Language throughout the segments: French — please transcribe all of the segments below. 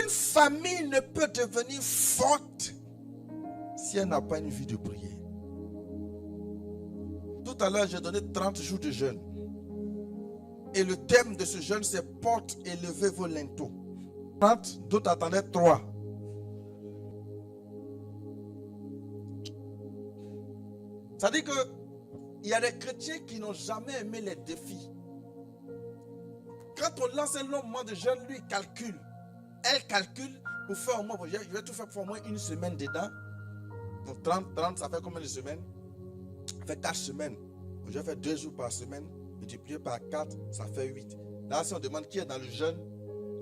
Une famille ne peut devenir forte si elle n'a pas une vie de prière. Tout à l'heure, j'ai donné 30 jours de jeûne. Et le thème de ce jeûne, c'est porte et levez vos linteaux. 30, d'autres attendaient 3. Ça dit que il y a des chrétiens qui n'ont jamais aimé les défis. Quand on lance un long moment de jeûne, lui il calcule. Elle calcule pour faire au moins, je vais tout faire pour au moins une semaine dedans. Donc 30, ça fait combien de semaines? Ça fait 4 semaines. Je vais faire 2 jours par semaine. Multiplié par 4, ça fait 8. Là, si on demande qui est dans le jeûne,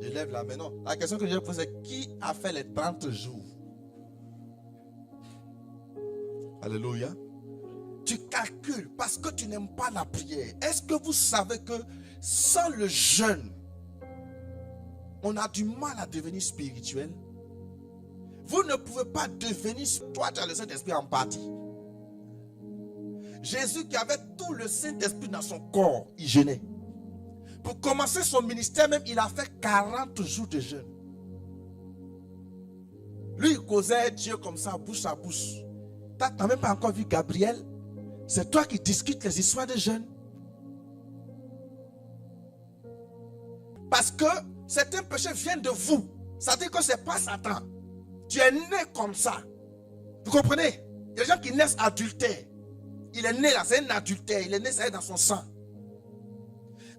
je lève la main. Non. La question que je vais poser, c'est qui a fait les 30 jours? Alléluia. Tu calcules parce que tu n'aimes pas la prière. Est-ce que vous savez que sans le jeûne, on a du mal à devenir spirituel? Vous ne pouvez pas devenir, toi tu as le Saint-Esprit en partie. Jésus qui avait tout le Saint-Esprit dans son corps, il jeûnait. Pour commencer son ministère même, il a fait 40 jours de jeûne. Lui, il causait Dieu comme ça, bouche à bouche. Tu n'as même pas encore vu Gabriel? C'est toi qui discutes les histoires de jeûne. Parce que certains péchés viennent de vous. Ça veut dire que ce n'est pas Satan. Tu es né comme ça. Vous comprenez? Il y a des gens qui naissent adultères. Il est né là, c'est un adultère. Il est né, ça est dans son sang.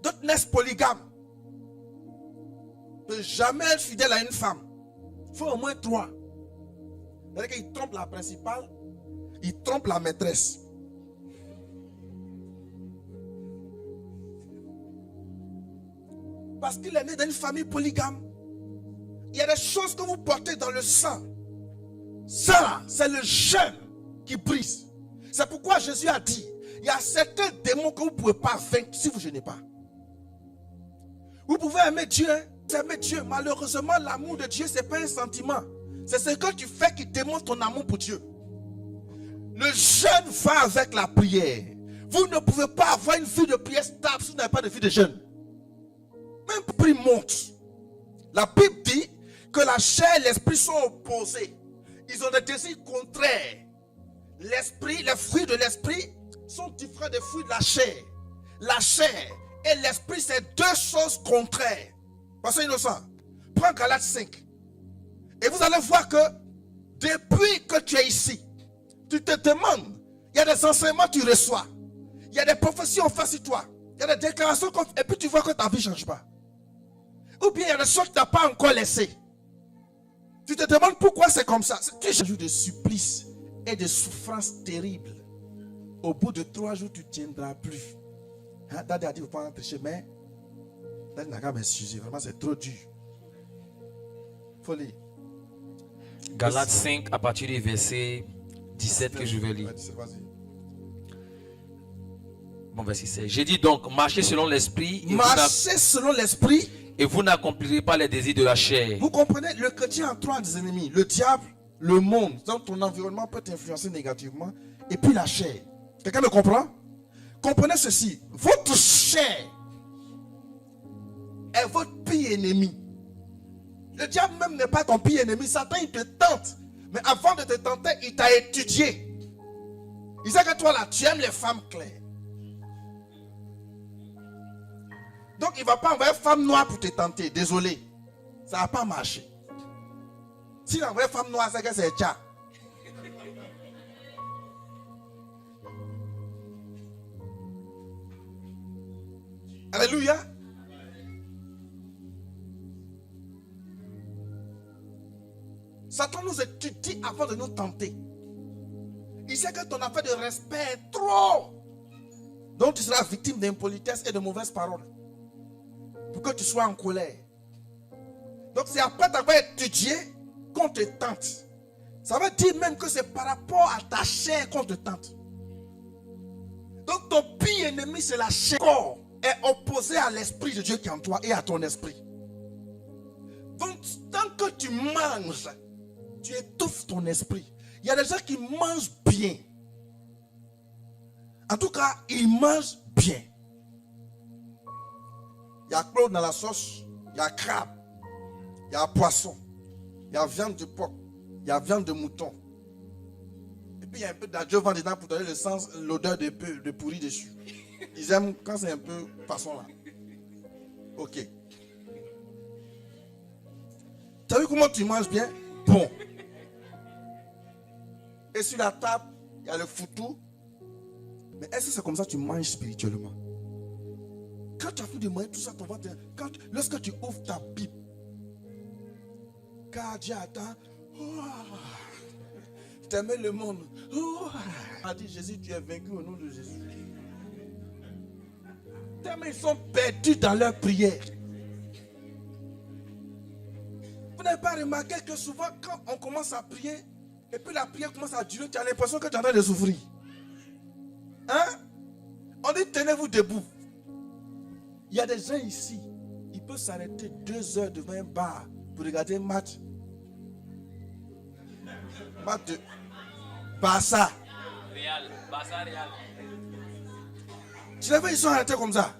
D'autres naissent polygames. Ne peut jamais être fidèle à une femme. Il faut au moins 3. C'est-à-dire qu'il trompe la principale, il trompe la maîtresse. Parce qu'il est né dans une famille polygame. Il y a des choses que vous portez dans le sang. Ça, c'est le jeûne qui brise. C'est pourquoi Jésus a dit, il y a certains démons que vous ne pouvez pas vaincre si vous ne jeûnez pas. Vous pouvez aimer Dieu, aimer Dieu. Malheureusement, l'amour de Dieu, ce n'est pas un sentiment. C'est ce que tu fais qui démontre ton amour pour Dieu. Le jeûne va avec la prière. Vous ne pouvez pas avoir une vie de prière stable si vous n'avez pas de vie de jeûne. Même prix monte. La Bible dit que la chair et l'esprit sont opposés. Ils ont des désirs contraires. L'esprit, les fruits de l'esprit sont différents des fruits de la chair. La chair et l'esprit, c'est 2 choses contraires. Pasteur Innocent, prends Galates 5. Et vous allez voir que depuis que tu es ici, tu te demandes, il y a des enseignements que tu reçois. Il y a des prophéties faites sur toi. Il y a des déclarations et puis tu vois que ta vie ne change pas. Ou bien il y a des choses que tu n'as pas encore laissées. Tu te demandes pourquoi c'est comme ça. Tu es un jour de supplice et de souffrance terrible. Au bout de 3 jours, tu ne tiendras plus. Dadi a dit, vous pouvez rentrer chez moi. Dadi n'a qu'à m'excuser. Vraiment, c'est trop dur. Folie. Galates 5, à partir du verset 17 que je vais lire. Bon, verset 16. J'ai dit donc, marchez selon l'esprit. Marchez selon l'esprit. Et vous n'accomplirez pas les désirs de la chair. Vous comprenez, le chrétien a 3 ennemis. Le diable, le monde. Donc ton environnement peut t'influencer négativement. Et puis la chair. Quelqu'un me comprend? Comprenez ceci. Votre chair est votre pire ennemi. Le diable même n'est pas ton pire ennemi. Satan, il te tente. Mais avant de te tenter, il t'a étudié. Il sait que toi là, tu aimes les femmes claires. Donc il ne va pas envoyer une femme noire pour te tenter. Désolé. Ça ne va pas marcher. S'il envoie une femme noire, c'est que c'est tcha. Alléluia. Satan nous étudie avant de nous tenter. Il sait que ton affaire de respect est trop. Donc tu seras victime d'impolitesse et de mauvaises paroles. Pour que tu sois en colère. Donc c'est après t'avoir étudié qu'on te tente. Ça veut dire même que c'est par rapport à ta chair qu'on te tente. Donc ton pire ennemi c'est la chair. Le corps est opposé à l'esprit de Dieu qui est en toi et à ton esprit. Donc tant que tu manges, tu étouffes ton esprit. Il y a des gens qui mangent bien. En tout cas, ils mangent bien. Il y a claude dans la sauce, il y a crabe, il y a poisson. Il y a viande de porc. Il y a viande de mouton. Et puis il y a un peu d'adjuvant dedans pour donner le sens, l'odeur de pourri dessus. Ils aiment quand c'est un peu façon là. Ok. Tu as vu comment tu manges bien? Bon. Et sur la table, il y a le foutou. Mais est-ce que c'est comme ça que tu manges spirituellement? Quand tu as fait de manger tout ça, ton ventre, lorsque tu ouvres ta Bible, car Dieu attend, t'aimais le monde. A dit Jésus, tu es vaincu au nom de Jésus. Tellement ils sont perdus dans leur prière. Vous n'avez pas remarqué que souvent, quand on commence à prier, et puis la prière commence à durer, tu as l'impression que tu es en train de souffrir. Hein? On dit tenez-vous debout. Il y a des gens ici, ils peuvent s'arrêter 2 heures devant un bar pour regarder un match. Match de Barça. Real, Barça Real. Tu les vois, ils sont arrêtés comme ça.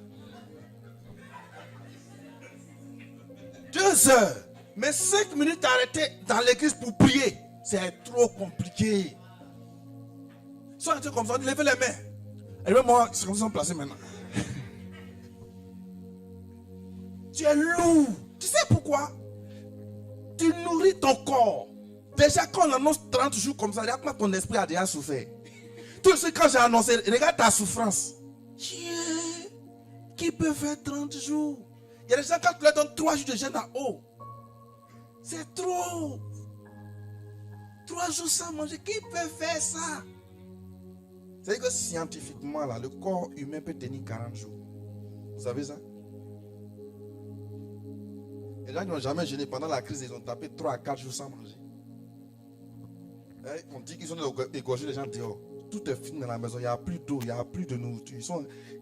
2 heures. Mais 5 minutes arrêtés dans l'église pour prier, c'est trop compliqué. Ils sont arrêtés comme ça, on dit levez les mains. Et même moi, c'est comme ça qu'ils sont placés maintenant. Tu es lourd. Tu sais pourquoi? Tu nourris ton corps. Déjà, quand on annonce 30 jours comme ça, regarde ton esprit a déjà souffert. Tout ce quand j'ai annoncé, regarde ta souffrance. Dieu, qui peut faire 30 jours? Il y a des gens, quand tu leur donnes 3 jours de jeûne à eau, c'est trop. 3 jours sans manger, qui peut faire ça? C'est-à-dire que scientifiquement, là, le corps humain peut tenir 40 jours. Vous savez ça? Les gens qui n'ont jamais jeûné pendant la crise, ils ont tapé 3 à 4 jours sans manger. Et on dit qu'ils ont égorgé les gens dehors. Tout est fini dans la maison, il n'y a plus d'eau, il n'y a plus de nourriture.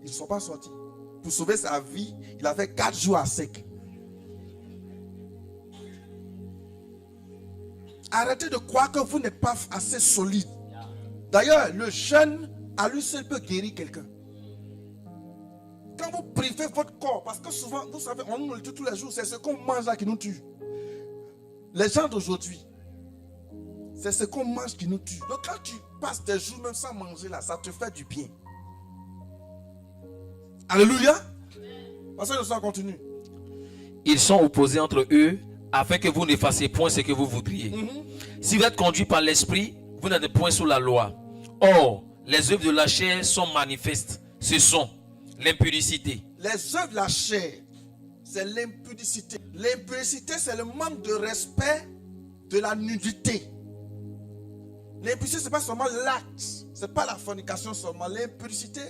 Ils ne sont pas sortis. Pour sauver sa vie, il a fait 4 jours à sec. Arrêtez de croire que vous n'êtes pas assez solide. D'ailleurs, le jeûne, à lui seul, peut guérir quelqu'un. Quand vous privez votre corps, parce que souvent, vous savez, on nous le tue tous les jours, c'est ce qu'on mange là qui nous tue. Les gens d'aujourd'hui, c'est ce qu'on mange qui nous tue. Donc quand tu passes des jours même sans manger là, ça te fait du bien. Alléluia. Parce que le sang continue. Ils sont opposés entre eux afin que vous ne fassiez point ce que vous voudriez. Si vous êtes conduit par l'esprit, vous n'êtes point sous la loi. Or, les œuvres de la chair sont manifestes. Ce sont l'impudicité. Les œuvres de la chair, c'est l'impudicité. L'impudicité, c'est le manque de respect de la nudité. L'impudicité, ce n'est pas seulement l'acte, ce n'est pas la fornication seulement. L'impudicité,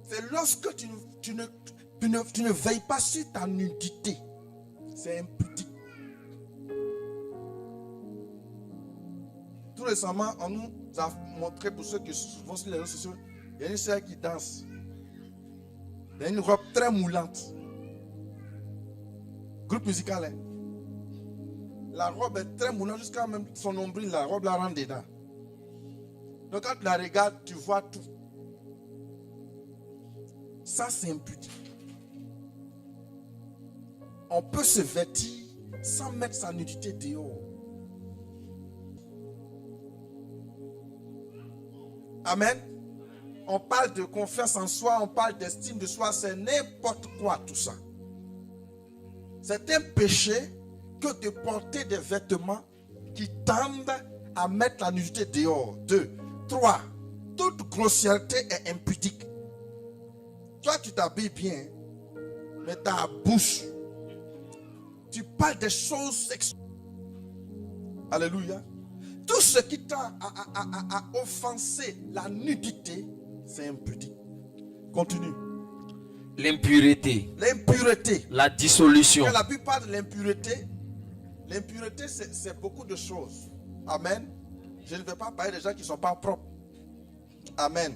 c'est lorsque tu ne veilles pas sur ta nudité. C'est impudique. Tout récemment, on nous a montré, pour ceux qui vont sur les réseaux sociaux, il y a une sœur qui danse. Il y a une robe très moulante. Groupe musical, hein? La robe est très moulante jusqu'à même son nombril, la robe la rentre dedans. Donc quand tu la regardes, tu vois tout. Ça, c'est impudique. On peut se vêtir sans mettre sa nudité dehors. Amen. On parle de confiance en soi, on parle d'estime de soi, c'est n'importe quoi tout ça. C'est un péché que de porter des vêtements qui tendent à mettre la nudité dehors. 2. 3. Toute grossièreté est impudique. Toi, tu t'habilles bien, mais ta bouche, tu parles des choses sexuelles. Alléluia. Tout ce qui tend à offenser la nudité, c'est impudique. Continue. L'impureté. L'impureté. La dissolution. La plupart de l'impureté, c'est beaucoup de choses. Amen. Je ne vais pas parler des gens qui ne sont pas propres. Amen.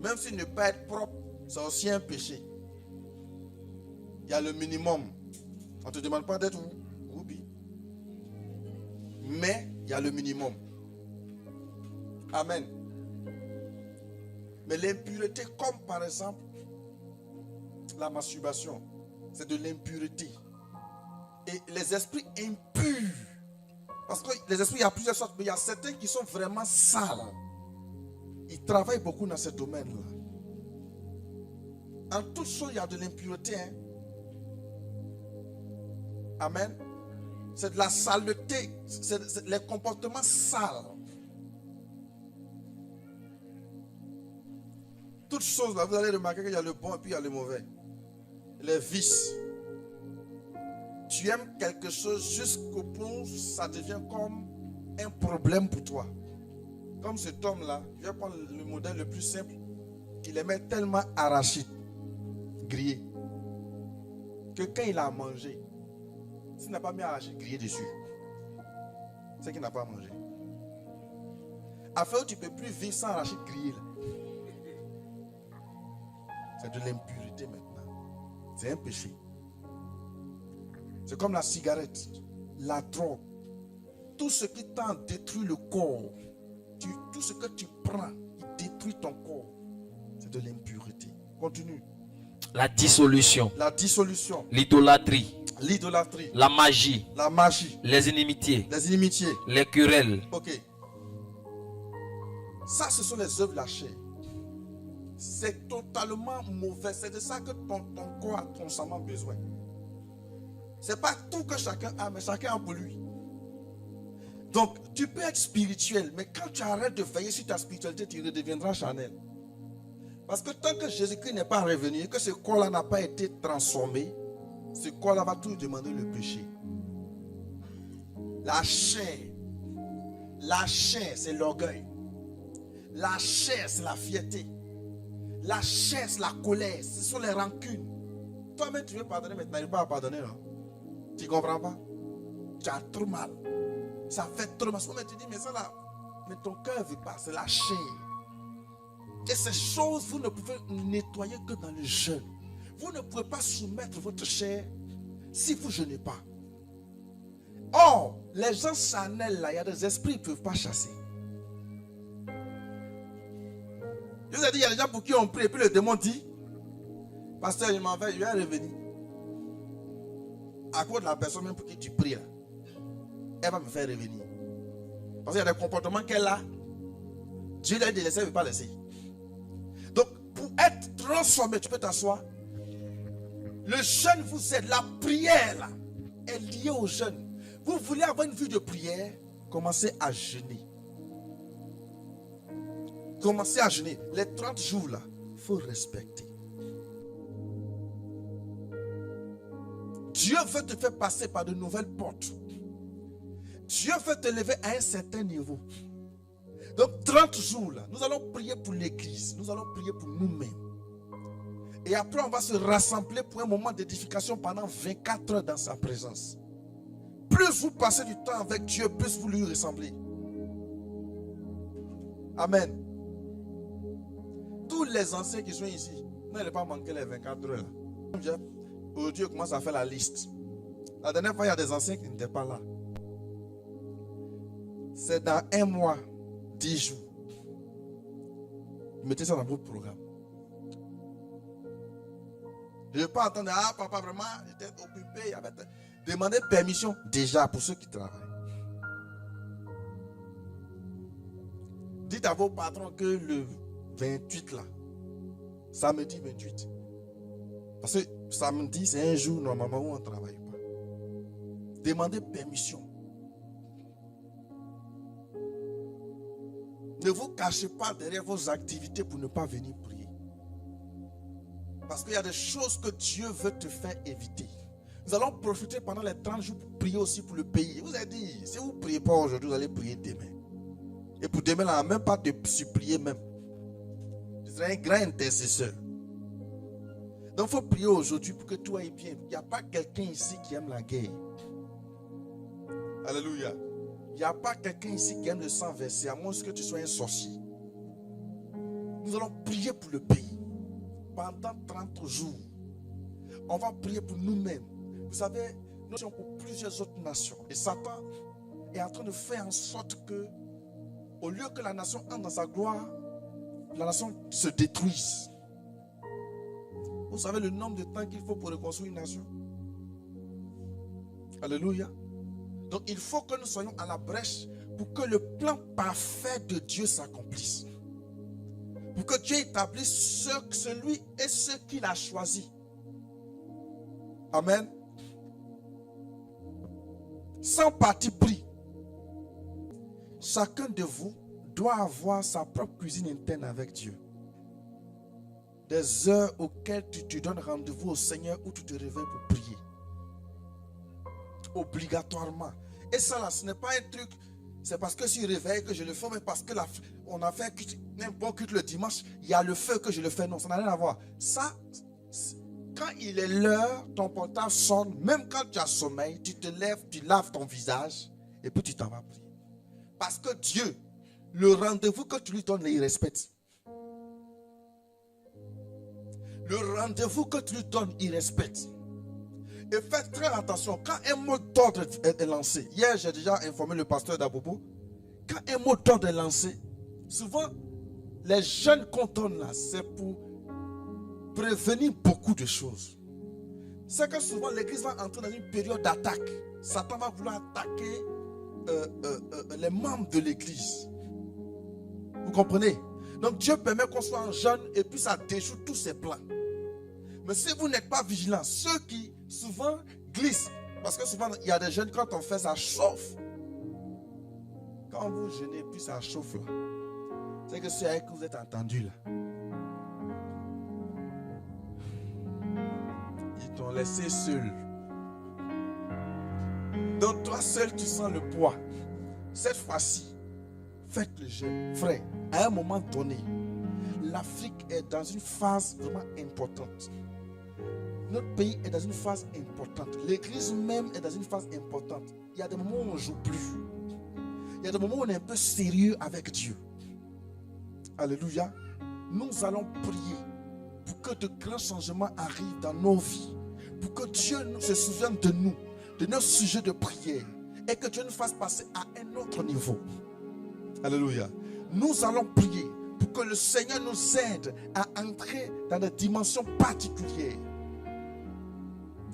Même s'ils ne pas être propres, c'est aussi un péché. Il y a le minimum. On ne te demande pas d'être Ruby. Mais il y a le minimum. Amen. Mais l'impureté, comme par exemple la masturbation, c'est de l'impureté. Et les esprits impurs, Parce que les esprits, il y a plusieurs sortes, mais il y a certains qui sont vraiment sales. Ils travaillent beaucoup dans ce domaine-là. En toute chose, il y a de l'impureté. Hein? Amen. C'est de la saleté. C'est les comportements sales. Toutes choses, là, vous allez remarquer qu'il y a le bon et puis il y a le mauvais. Les vices. Tu aimes quelque chose jusqu'au point où ça devient comme un problème pour toi. Comme cet homme-là, je vais prendre le modèle le plus simple. Il aimait tellement arachide, grillé, que quand il a mangé, s'il n'a pas mis arachide grillé dessus, c'est qu'il n'a pas mangé. Afin où tu ne peux plus vivre sans arachide grillé. C'est de l'impureté maintenant. C'est un péché. C'est comme la cigarette, la drogue. Tout ce qui t'en détruit le corps, tout ce que tu prends, il détruit ton corps. C'est de l'impureté. Continue. La dissolution. La dissolution. L'idolâtrie. L'idolâtrie. La magie. La magie. Les inimitiés. Les inimitiés. Les querelles. Ok. Ça, ce sont les œuvres de la chair. C'est totalement mauvais. C'est de ça que ton corps a constamment besoin. C'est pas tout que chacun a, mais chacun a pour lui. Donc, tu peux être spirituel, mais quand tu arrêtes de veiller sur ta spiritualité, tu redeviendras charnel. Parce que tant que Jésus-Christ n'est pas revenu et que ce corps-là n'a pas été transformé, ce corps-là va toujours demander le péché. La chair, c'est l'orgueil. La chair, c'est la fierté. La chair, c'est la colère. Ce sont les rancunes. Toi-même, tu veux pardonner, mais tu n'arrives pas à pardonner. Hein? Tu ne comprends pas? Tu as trop mal. Ça fait trop mal. Mais tu dis, mais ça là, mais ton cœur ne veut pas. C'est la chair. Et ces choses, vous ne pouvez nettoyer que dans le jeûne. Vous ne pouvez pas soumettre votre chair si vous ne jeûnez pas. Or, les gens charnels là, il y a des esprits qui ne peuvent pas chasser. Je vous ai dit, il y a des gens pour qui on prie et puis le démon dit, pasteur, il m'en va, je vais revenir. À cause de la personne même pour qui tu pries là, elle va me faire revenir. Parce qu'il y a des comportements qu'elle a, Dieu lui a dit de laisser, elle ne veut pas laisser. Donc, pour être transformé, tu peux t'asseoir. Le jeûne vous aide, la prière là, est liée au jeûne. Vous voulez avoir une vie de prière, commencez à jeûner. Commencez à jeûner. Les 30 jours là, il faut respecter. Dieu veut te faire passer par de nouvelles portes. Dieu veut te lever à un certain niveau. Donc 30 jours là, nous allons prier pour l'église. Nous allons prier pour nous-mêmes. Et après on va se rassembler pour un moment d'édification pendant 24 heures dans sa présence. Plus vous passez du temps avec Dieu, plus vous lui ressemblez. Amen. Tous les anciens qui sont ici, n'allez pas manquer les 24 heures là. Aujourd'hui, on commence à faire la liste. La dernière fois, il y a des anciens qui n'étaient pas là. C'est dans un mois, 10 jours. Mettez ça dans votre programme. Je ne vais pas attendre, ah papa, vraiment, j'étais occupé. Demandez permission déjà pour ceux qui travaillent. Dites à vos patrons que le 28 là, samedi 28. Parce que samedi, c'est un jour normalement où on ne travaille pas. Demandez permission. Ne vous cachez pas derrière vos activités pour ne pas venir prier. Parce qu'il y a des choses que Dieu veut te faire éviter. Nous allons profiter pendant les 30 jours pour prier aussi pour le pays. Je vous ai dit, si vous ne priez pas aujourd'hui, vous allez prier demain. Et pour demain, là, même pas te supplier même. Tu seras un grand intercesseur. Donc il faut prier aujourd'hui pour que tout aille bien. Il n'y a pas quelqu'un ici qui aime la guerre. Alléluia. Il n'y a pas quelqu'un ici qui aime le sang versé, à moins que tu sois un sorcier. Nous allons prier pour le pays. Pendant 30 jours. On va prier pour nous-mêmes. Vous savez, nous sommes pour plusieurs autres nations. Et Satan est en train de faire en sorte que, au lieu que la nation entre dans sa gloire, la nation se détruise. Vous savez le nombre de temps qu'il faut pour reconstruire une nation? Alléluia. Donc il faut que nous soyons à la brèche pour que le plan parfait de Dieu s'accomplisse. Pour que Dieu établisse celui et ceux qu'il a choisis. Amen. Sans parti pris. Chacun de vous doit avoir sa propre cuisine interne avec Dieu. Des heures auxquelles tu te donnes rendez-vous au Seigneur où tu te réveilles pour prier. Obligatoirement. Et ça là, ce n'est pas un truc, c'est parce que si je réveille que je le fais, mais parce que on a fait un culte, même bon culte le dimanche, il y a le feu que je le fais. Non, ça n'a rien à voir. Ça, quand il est l'heure, ton portable sonne, même quand tu as sommeil, tu te lèves, tu laves ton visage et puis tu t'en vas prier. Parce que Dieu, le rendez-vous que tu lui donnes, il respecte. Le rendez-vous que tu lui donnes, il respecte. Et faites très attention, quand un mot d'ordre est lancé, hier j'ai déjà informé le pasteur d'Abobo, quand un mot d'ordre est lancé, souvent les jeunes qu'on donne là, c'est pour prévenir beaucoup de choses. C'est que souvent l'église va entrer dans une période d'attaque. Satan va vouloir attaquer les membres de l'église. Vous comprenez? Donc Dieu permet qu'on soit en jeûne et puis ça déjoue tous ses plans. Mais si vous n'êtes pas vigilant, ceux qui souvent glissent, parce que souvent il y a des jeunes, quand on fait ça chauffe. Quand vous jeûnez puis ça chauffe là, c'est que c'est avec que vous êtes entendu là. Ils t'ont laissé seul. Donc toi seul tu sens le poids. Cette fois-ci, faites le jeûne. Frère, à un moment donné, l'Afrique est dans une phase vraiment importante. Notre pays est dans une phase importante. L'église même est dans une phase importante. Il y a des moments où on ne joue plus. Il y a des moments où on est un peu sérieux avec Dieu. Alléluia. Nous allons prier pour que de grands changements arrivent dans nos vies. Pour que Dieu se souvienne de nous, de nos sujets de prière. Et que Dieu nous fasse passer à un autre niveau. Alléluia. Nous allons prier pour que le Seigneur nous aide à entrer dans des dimensions particulières.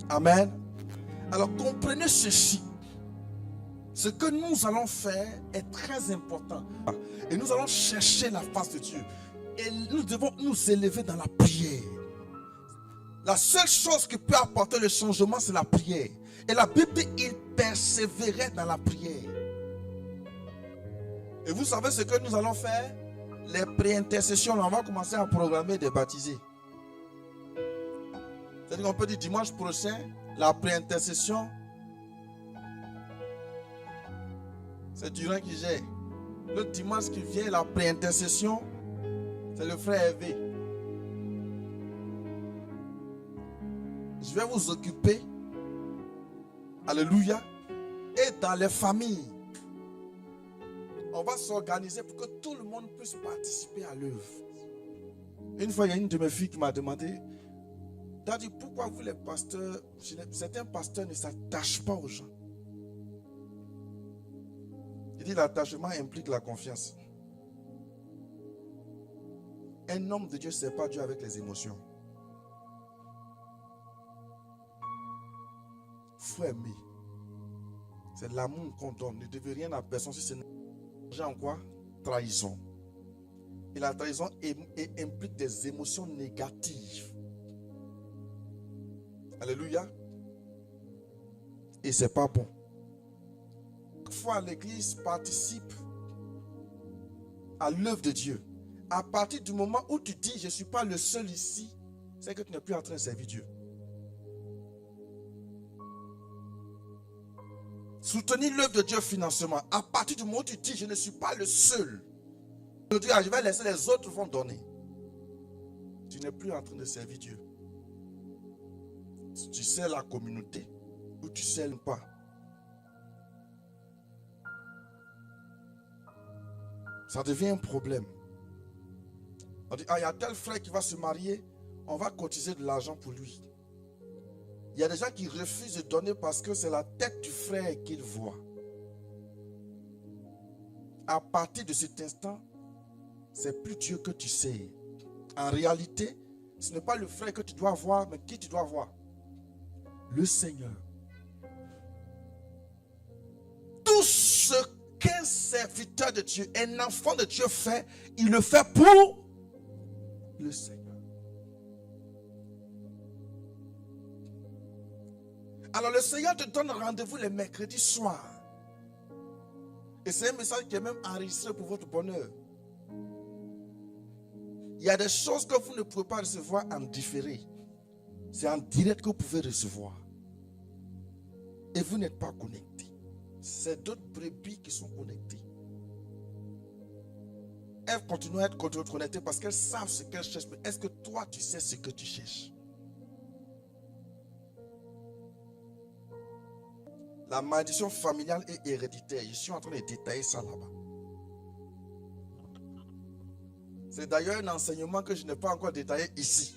Amen. Alors comprenez ceci. Ce que nous allons faire est très important. Et nous allons chercher la face de Dieu. Et nous devons nous élever dans la prière. La seule chose qui peut apporter le changement, c'est la prière. Et la Bible dit, il persévérait dans la prière. Et vous savez ce que nous allons faire? Les pré-intercessions, on va commencer à programmer des baptisés. C'est-à-dire qu'on peut dire dimanche prochain, la pré-intercession, c'est Durand qui gère. Le dimanche qui vient, la pré-intercession, c'est le frère Hervé. Je vais vous occuper. Alléluia. Et dans les familles, on va s'organiser pour que tout le monde puisse participer à l'œuvre. Une fois, il y a une de mes filles qui m'a demandé, Daddy, pourquoi vous les pasteurs, certains pasteurs ne s'attachent pas aux gens? Il dit l'attachement implique la confiance. Un homme de Dieu ne sert pas Dieu avec les émotions. Il faut aimer. C'est l'amour qu'on donne. Ne devez rien à personne si ce n'est en quoi? Trahison. Et la trahison implique des émotions négatives. Alléluia. Et c'est pas bon. Chaque fois l'église participe à l'œuvre de Dieu. À partir du moment où tu dis je ne suis pas le seul ici, c'est que tu n'es plus en train de servir Dieu. Soutenir l'œuvre de Dieu financièrement. À partir du moment où tu dis je ne suis pas le seul, je dis je vais laisser les autres vont donner. Tu n'es plus en train de servir Dieu. Tu sers la communauté ou tu sers pas. Ça devient un problème. On dit, il y a tel frère qui va se marier, on va cotiser de l'argent pour lui. Il y a des gens qui refusent de donner parce que c'est la tête du frère qu'ils voient. À partir de cet instant, c'est plus Dieu que tu sais. En réalité, ce n'est pas le frère que tu dois voir, mais qui tu dois voir? Le Seigneur. serviteur de Dieu, un enfant de Dieu fait, il le fait pour le Seigneur. Alors le Seigneur te donne rendez-vous les mercredis soirs. Et c'est un message qui est même enregistré pour votre bonheur. Il y a des choses que vous ne pouvez pas recevoir en différé. C'est en direct que vous pouvez recevoir. Et vous n'êtes pas connecté. C'est d'autres brebis qui sont connectées. Elles continuent à être connectées parce qu'elles savent ce qu'elles cherchent. Mais est-ce que toi, tu sais ce que tu cherches? La malédiction familiale et héréditaire. Je suis en train de détailler ça là-bas. C'est d'ailleurs un enseignement que je n'ai pas encore détaillé ici.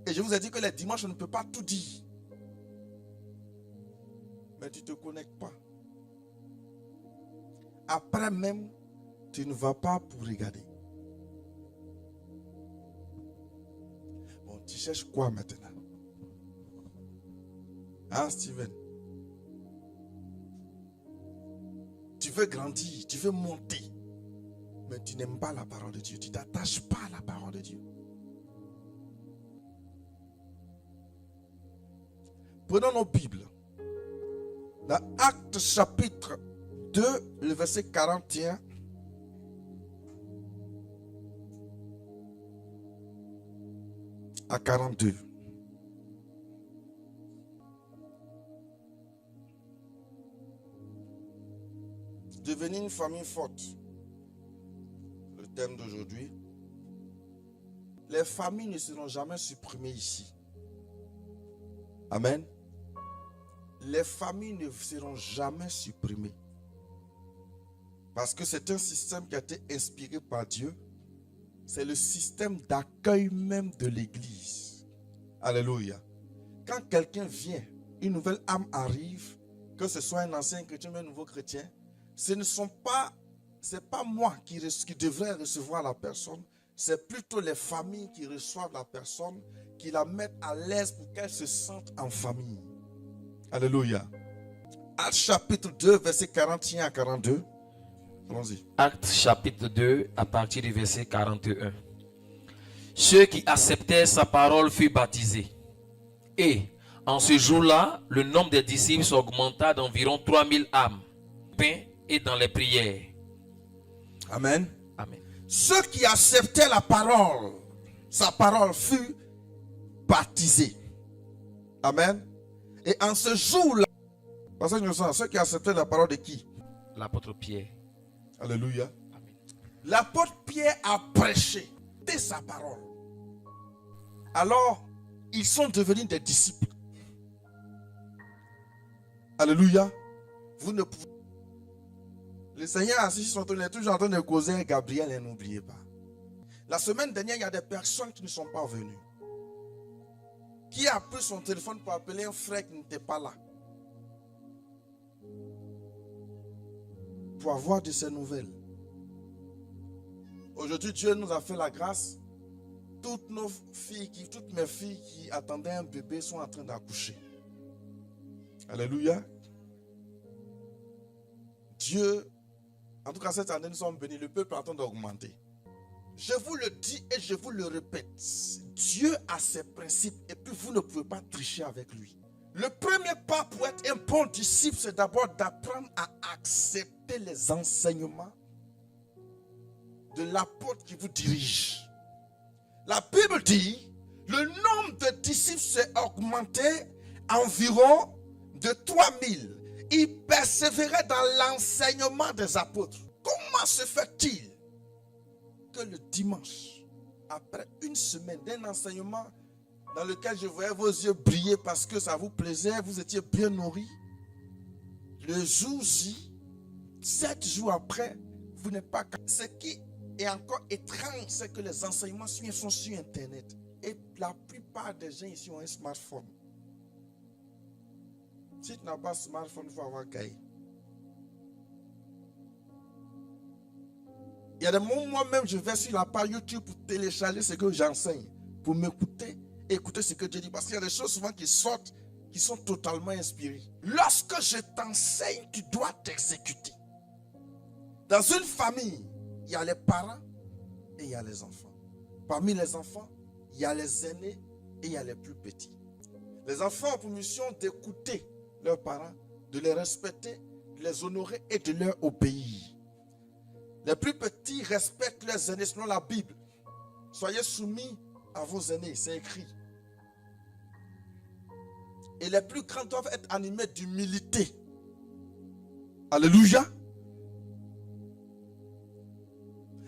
Et je vous ai dit que les dimanches, on ne peut pas tout dire. Mais tu ne te connectes pas. Après même, tu ne vas pas pour regarder. Bon, tu cherches quoi maintenant? Hein, Steven? Tu veux grandir, tu veux monter. Mais tu n'aimes pas la parole de Dieu. Tu ne t'attaches pas à la parole de Dieu. Prenons nos Bibles. Dans Actes chapitre 2, le verset 41. À 42. Devenir une famille forte. Le thème d'aujourd'hui. Les familles ne seront jamais supprimées ici. Amen. Les familles ne seront jamais supprimées. Parce que c'est un système qui a été inspiré par Dieu. C'est le système d'accueil même de l'église. Alléluia. Quand quelqu'un vient, une nouvelle âme arrive, que ce soit un ancien chrétien ou un nouveau chrétien, c'est pas moi qui devrais recevoir la personne, c'est plutôt les familles qui reçoivent la personne, qui la mettent à l'aise pour qu'elle se sente en famille. Alléluia. Actes chapitre 2, verset 41 à 42. Allons-y. Actes chapitre 2, à partir du verset 41. Ceux qui acceptèrent sa parole furent baptisés. Et en ce jour-là, le nombre des disciples s'augmenta d'environ 3000 âmes. Pain et dans les prières. Amen. Amen. Ceux qui acceptaient la parole, sa parole fut baptisée. Amen. Et en ce jour-là, parce que nous sommes ceux qui acceptaient la parole de qui? L'apôtre Pierre. Alléluia. Amen. L'apôtre Pierre a prêché de sa parole. Alors, ils sont devenus des disciples. Alléluia. Vous ne pouvez. Le Seigneur assis sur son trône, il est toujours en train de causer avec Gabriel, et n'oubliez pas. La semaine dernière, il y a des personnes qui ne sont pas venues. Qui a pris son téléphone pour appeler un frère qui n'était pas là? Pour avoir de ces nouvelles. Aujourd'hui, Dieu nous a fait la grâce. Toutes mes filles qui attendaient un bébé sont en train d'accoucher. Alléluia. Dieu, en tout cas cette année, nous sommes bénis. Le peuple est en train d'augmenter. Je vous le dis et je vous le répète. Dieu a ses principes et puis vous ne pouvez pas tricher avec lui. Le premier pas pour être un bon disciple, c'est d'abord d'apprendre à accepter les enseignements de l'apôtre qui vous dirige. La Bible dit, le nombre de disciples s'est augmenté environ de 3000. Ils persévéraient dans l'enseignement des apôtres. Comment se fait-il que le dimanche, après une semaine d'un enseignement dans lequel je voyais vos yeux briller parce que ça vous plaisait, vous étiez bien nourris, le jour J, 7 jours après, vous n'êtes pas... Ce qui est encore étrange, c'est que les enseignements sont sur Internet. Et la plupart des gens ici ont un smartphone. Si tu n'as pas de smartphone, il faut avoir cahier. Il y a des moments, moi-même, je vais sur la page YouTube pour télécharger ce que j'enseigne, pour m'écouter, écouter ce que Dieu dit. Parce qu'il y a des choses souvent qui sortent qui sont totalement inspirés. Lorsque je t'enseigne, tu dois t'exécuter. Dans une famille, il y a les parents et il y a les enfants. Parmi les enfants, il y a les aînés et il y a les plus petits. Les enfants ont pour mission d'écouter leurs parents, de les respecter, de les honorer et de leur obéir. Les plus petits respectent leurs aînés selon la Bible. Soyez soumis à vos aînés, c'est écrit. Et les plus grands doivent être animés d'humilité. Alléluia.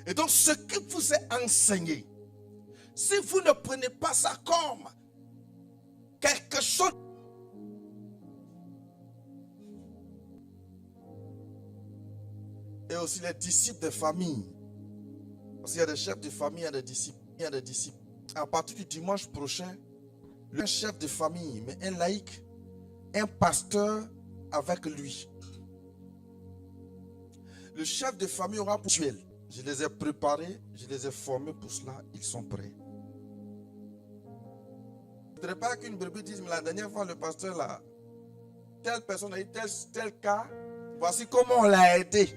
Et donc ce qui vous est enseigné, si vous ne prenez pas ça comme quelque chose, et aussi les disciples de famille, parce qu'il y a des chefs de famille, il y a des disciples. À partir du dimanche prochain, le chef de famille, mais un laïc, un pasteur avec lui. Le chef de famille aura pour tuer. Je les ai préparés, je les ai formés pour cela, ils sont prêts. Je ne voudrais pas qu'une brebis dise, mais la dernière fois, le pasteur là, telle personne a eu tel cas, voici comment on l'a aidé.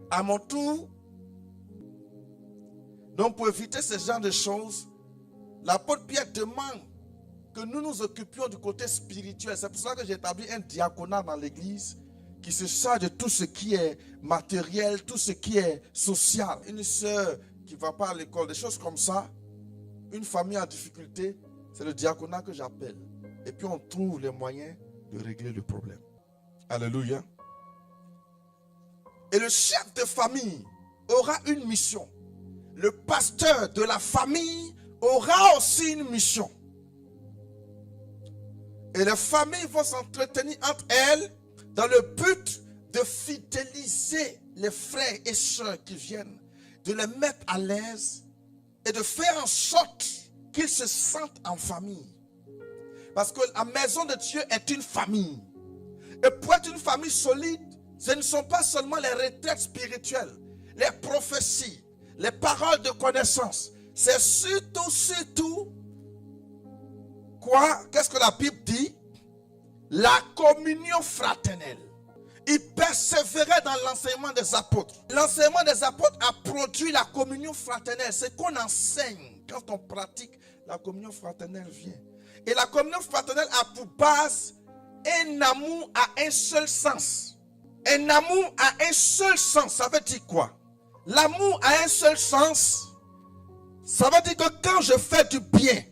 À mon tour, donc pour éviter ce genre de choses, l'apôtre Pierre demande que nous nous occupions du côté spirituel. C'est pour ça que j'ai établi un diaconat dans l'église qui se charge de tout ce qui est matériel, tout ce qui est social. Une soeur qui ne va pas à l'école, des choses comme ça, une famille en difficulté, c'est le diaconat que j'appelle. Et puis on trouve les moyens de régler le problème. Alléluia. Et le chef de famille aura une mission. Le pasteur de la famille aura aussi une mission. Et les familles vont s'entretenir entre elles dans le but de fidéliser les frères et sœurs qui viennent, de les mettre à l'aise et de faire en sorte qu'ils se sentent en famille. Parce que la maison de Dieu est une famille. Et pour être une famille solide, ce ne sont pas seulement les retraites spirituelles, les prophéties, les paroles de connaissance. C'est surtout, quoi? Qu'est-ce que la Bible dit? La communion fraternelle. Il persévérait dans l'enseignement des apôtres. L'enseignement des apôtres a produit la communion fraternelle. C'est qu'on enseigne. Quand on pratique, la communion fraternelle vient. Et la communion fraternelle a pour base un amour à un seul sens. Un amour à un seul sens, ça veut dire quoi? L'amour à un seul sens, ça veut dire que quand je fais du bien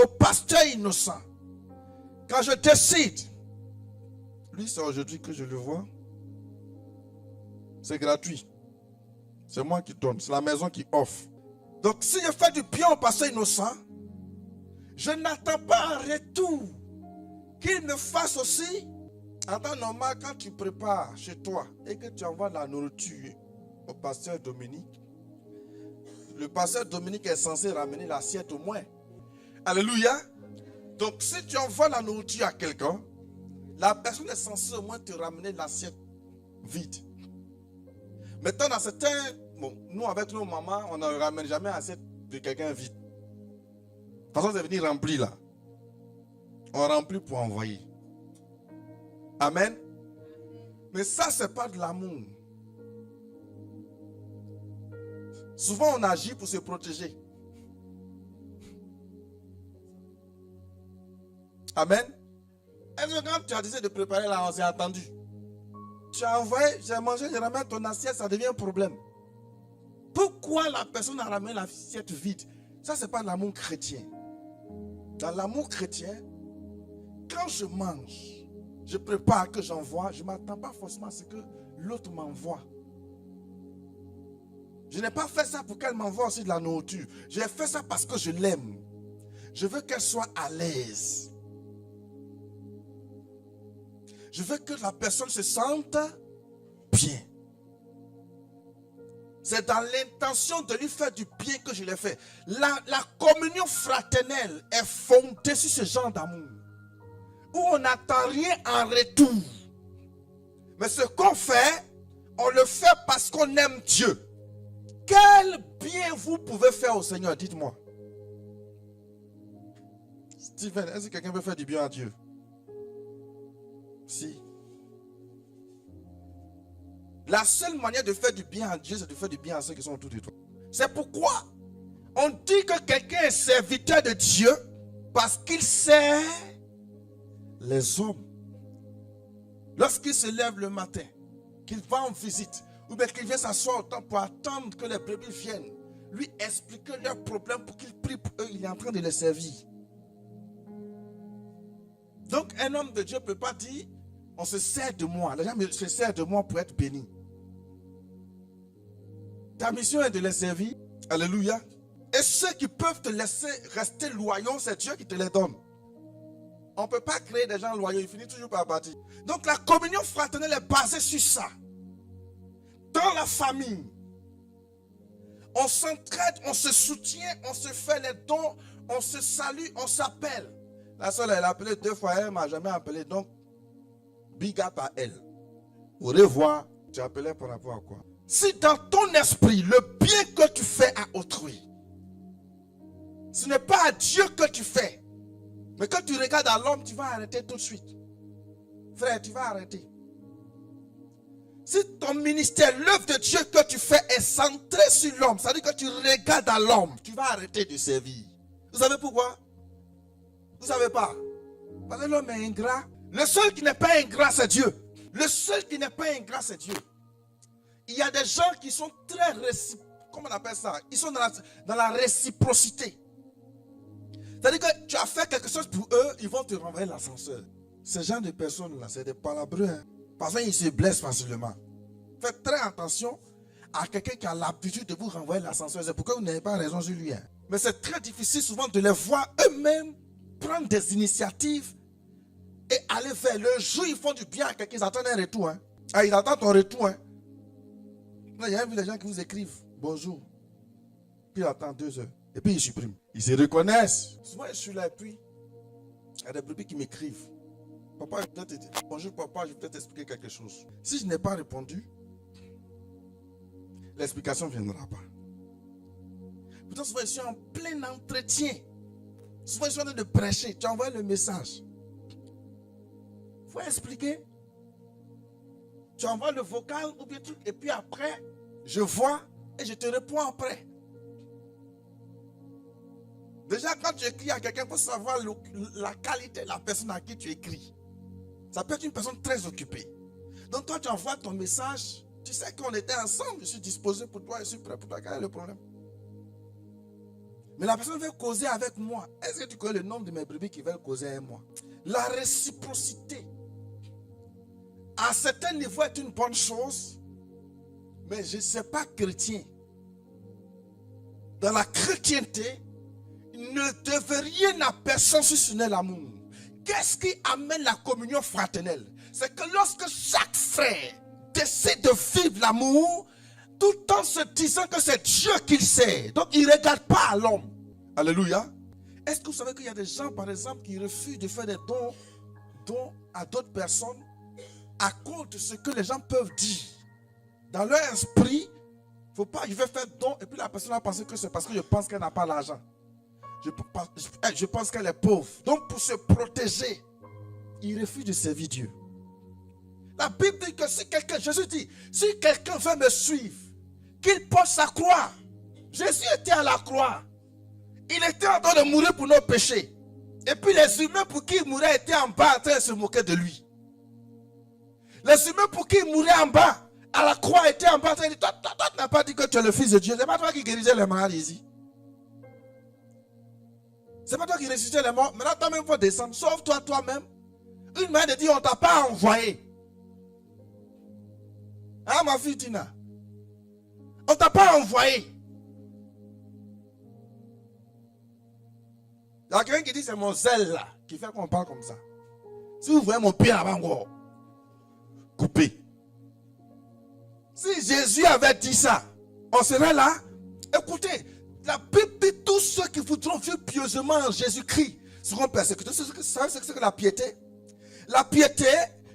au pasteur innocent, quand je décide, lui c'est aujourd'hui que je le vois, c'est gratuit. C'est moi qui donne, c'est la maison qui offre. Donc si je fais du bien au pasteur innocent, je n'attends pas un retour qu'il me fasse aussi. En temps normal, quand tu prépares chez toi et que tu envoies la nourriture au pasteur Dominique, le pasteur Dominique est censé ramener l'assiette au moins. Alléluia. Donc si tu envoies la nourriture à quelqu'un, la personne est censée au moins te ramener l'assiette vide. Maintenant, dans certains, nous avec nos mamans, on ne ramène jamais l'assiette de quelqu'un vide. De toute façon, c'est venu rempli là. On remplit pour envoyer. Amen. Mais ça, ce n'est pas de l'amour. Souvent, on agit pour se protéger. Amen. Est-ce que quand tu as décidé de préparer là, on s'est entendu? Tu as envoyé, j'ai mangé, je ramène ton assiette, ça devient un problème. Pourquoi la personne a ramené l'assiette vide? Ça, ce n'est pas l'amour chrétien. Dans l'amour chrétien, quand je mange, je prépare, que j'envoie, je ne m'attends pas forcément à ce que l'autre m'envoie. Je n'ai pas fait ça pour qu'elle m'envoie aussi de la nourriture. J'ai fait ça parce que je l'aime. Je veux qu'elle soit à l'aise. Je veux que la personne se sente bien. C'est dans l'intention de lui faire du bien que je l'ai fait. La communion fraternelle est fondée sur ce genre d'amour, où on n'attend rien en retour. Mais ce qu'on fait, on le fait parce qu'on aime Dieu. Quel bien vous pouvez faire au Seigneur, dites-moi. Steven, est-ce que quelqu'un veut faire du bien à Dieu? Si. La seule manière de faire du bien à Dieu, c'est de faire du bien à ceux qui sont autour de toi. C'est pourquoi on dit que quelqu'un est serviteur de Dieu parce qu'il sert les hommes. Lorsqu'il se lève le matin, qu'il va en visite, ou bien qu'il vient s'asseoir au temps pour attendre que les brebis viennent, lui expliquer leurs problèmes pour qu'ils prient pour eux, il est en train de les servir. Donc un homme de Dieu ne peut pas dire, on se sert de moi, les gens se servent de moi pour être bénis. Ta mission est de les servir. Alléluia. Et ceux qui peuvent te laisser rester loyaux, c'est Dieu qui te les donne. On ne peut pas créer des gens loyaux, ils finissent toujours par partir. Donc la communion fraternelle est basée sur ça. Dans la famille, on s'entraide, on se soutient, on se fait les dons, on se salue, on s'appelle. La seule, elle a appelé 2 fois, elle ne m'a jamais appelé. Donc, big up à elle. Au revoir. Tu appelais par rapport à quoi? Si dans ton esprit, le bien que tu fais à autrui, ce n'est pas à Dieu que tu fais, mais que tu regardes à l'homme, tu vas arrêter tout de suite. Frère, tu vas arrêter. Si ton ministère, l'œuvre de Dieu que tu fais est centrée sur l'homme, c'est-à-dire que tu regardes à l'homme, tu vas arrêter de servir. Vous savez pourquoi? Vous ne savez pas? Parce que l'homme est ingrat. Le seul qui n'est pas ingrat, c'est Dieu. Le seul qui n'est pas ingrat, c'est Dieu. Il y a des gens qui sont très comment on appelle ça? Ils sont dans la réciprocité. C'est-à-dire que tu as fait quelque chose pour eux, ils vont te renvoyer l'ascenseur. Ce genre de personnes-là, c'est des palabreux. Hein? Parce qu'ils se blessent facilement. Faites très attention à quelqu'un qui a l'habitude de vous renvoyer l'ascenseur. C'est pourquoi vous n'avez pas raison sur lui. Hein? Mais c'est très difficile souvent de les voir eux-mêmes prendre des initiatives et aller vers le jour où ils font du bien à quelqu'un. Ils attendent un retour. Hein? Ah, ils attendent ton retour. Hein? Il y a vu les gens qui vous écrivent bonjour. Puis ils attendent 2 heures. Et puis ils suppriment. Ils se reconnaissent. Souvent je suis là et puis il y a des brebis qui m'écrivent. Papa, je vais peut-être bonjour papa, je vais peut-être expliquer quelque chose. Si je n'ai pas répondu, l'explication ne viendra pas. Pourtant souvent je suis en plein entretien. Souvent je suis en train de prêcher. Tu envoies le message. Il faut expliquer. Tu envoies le vocal ou bien truc. Et puis après, je vois et je te réponds après. Déjà, quand tu écris à quelqu'un, il faut savoir la qualité de la personne à qui tu écris. Ça peut être une personne très occupée. Donc toi, tu envoies ton message. Tu sais qu'on était ensemble. Je suis disposé pour toi. Je suis prêt pour toi. Quel est le problème? Mais la personne veut causer avec moi. Est-ce que tu connais le nombre de mes brebis qui veulent causer avec moi? La réciprocité. À certains niveaux est une bonne chose. Mais je ne sais pas chrétien. Dans la chrétienté, ne devait rien à personne si ce n'est l'amour. Qu'est-ce qui amène la communion fraternelle? C'est que lorsque chaque frère décide de vivre l'amour, tout en se disant que c'est Dieu qui le sait. Donc il ne regarde pas à l'homme. Alléluia. Est-ce que vous savez qu'il y a des gens, par exemple, qui refusent de faire des dons à d'autres personnes à cause de ce que les gens peuvent dire? Dans leur esprit, faut pas, je vais faire don et puis la personne va penser que c'est parce que je pense qu'elle n'a pas l'argent. Je pense qu'elle est pauvre. Donc pour se protéger, il refuse de servir Dieu. La Bible dit que si quelqu'un, Jésus dit, si quelqu'un veut me suivre, qu'il porte sa croix. Jésus était à la croix. Il était en train de mourir pour nos péchés. Et puis les humains pour qui il mourait étaient en bas en train de se moquer de lui. Les humains pour qui il mourait en bas, à la croix, étaient en bas en train de dire, toi, tu n'as pas dit que tu es le fils de Dieu. C'est pas toi qui guérissais les malades ici. C'est pas toi qui ressuscitais les morts. Maintenant, toi-même, il faut descendre. Sauve-toi toi-même. Une manière de dire, on ne t'a pas envoyé. Hein, ma fille Tina? On ne t'a pas envoyé. Il y a quelqu'un qui dit, c'est mon zèle là, qui fait qu'on parle comme ça. Si vous voyez mon pied là-bas encore, coupé. Si Jésus avait dit ça, on serait là. Écoutez, la Bible dit tous ceux qui voudront vivre pieusement en Jésus-Christ seront persécutés. Vous savez ce que c'est que la piété? La piété,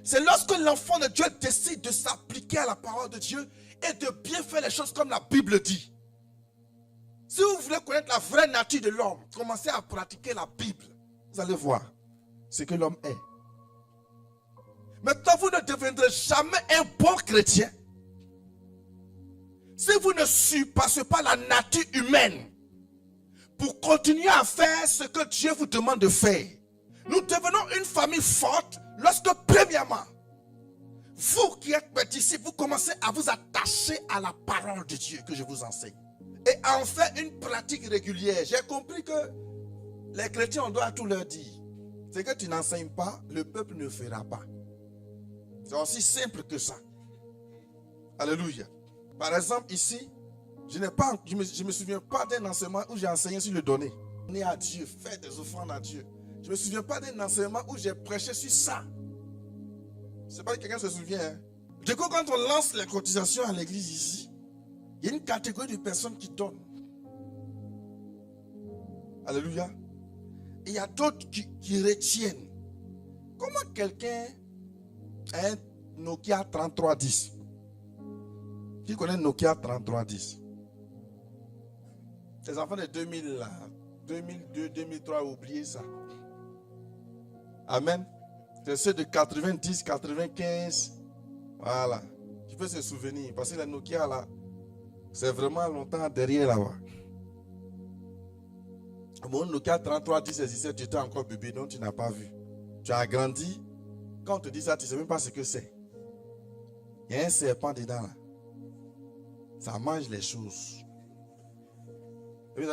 c'est lorsque l'enfant de Dieu décide de s'appliquer à la parole de Dieu et de bien faire les choses comme la Bible dit. Si vous voulez connaître la vraie nature de l'homme, commencez à pratiquer la Bible. Vous allez voir ce que l'homme est. Maintenant, vous ne deviendrez jamais un bon chrétien si vous ne surpassez pas la nature humaine pour continuer à faire ce que Dieu vous demande de faire. Nous devenons une famille forte lorsque, premièrement, vous qui êtes petits ici, vous commencez à vous attacher à la parole de Dieu que je vous enseigne. Et à en faire une pratique régulière. J'ai compris que les chrétiens, on doit tout leur dire. C'est que tu n'enseignes pas, le peuple ne fera pas. C'est aussi simple que ça. Alléluia. Par exemple, ici, je ne me souviens pas d'un enseignement où j'ai enseigné sur le donner. Donner à Dieu, faire des offrandes à Dieu. Je ne me souviens pas d'un enseignement où j'ai prêché sur ça. Je ne sais pas si quelqu'un se souvient. Hein? Du coup, quand on lance les cotisations à l'église ici, il y a une catégorie de personnes qui donnent. Alléluia. Et il y a d'autres qui retiennent. Comment quelqu'un a un Nokia 3310? Qui connaît Nokia 3310? Les enfants de 2000, 2002, 2003, oubliez ça. Amen. C'est ceux de 90, 95. Voilà. Tu peux se souvenir. Parce que la Nokia là, c'est vraiment longtemps derrière là-bas. Mon Nokia 3310 existait, tu étais encore bébé, donc tu n'as pas vu. Tu as grandi. Quand on te dit ça, tu ne sais même pas ce que c'est. Il y a un serpent dedans là. Ça mange les choses. Et puis,